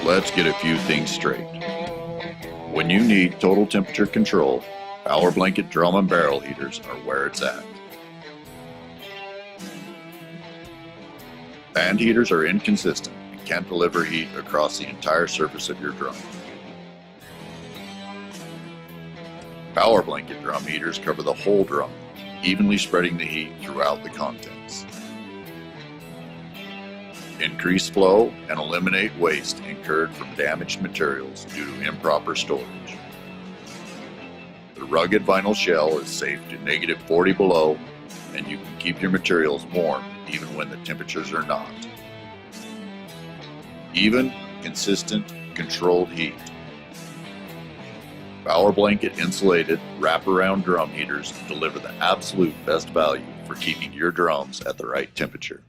Let's get a few things straight. When you need total temperature control, Powerblanket drum and barrel heaters are where it's at. Band heaters are inconsistent and can't deliver heat across the entire surface of your drum. Powerblanket drum heaters cover the whole drum, evenly spreading the heat throughout the contents. Increase flow and eliminate waste incurred from damaged materials due to improper storage. The rugged vinyl shell is safe to -40 below, and you can keep your materials warm even when the temperatures are not. Even, consistent, controlled heat. Powerblanket insulated wraparound drum heaters deliver the absolute best value for keeping your drums at the right temperature.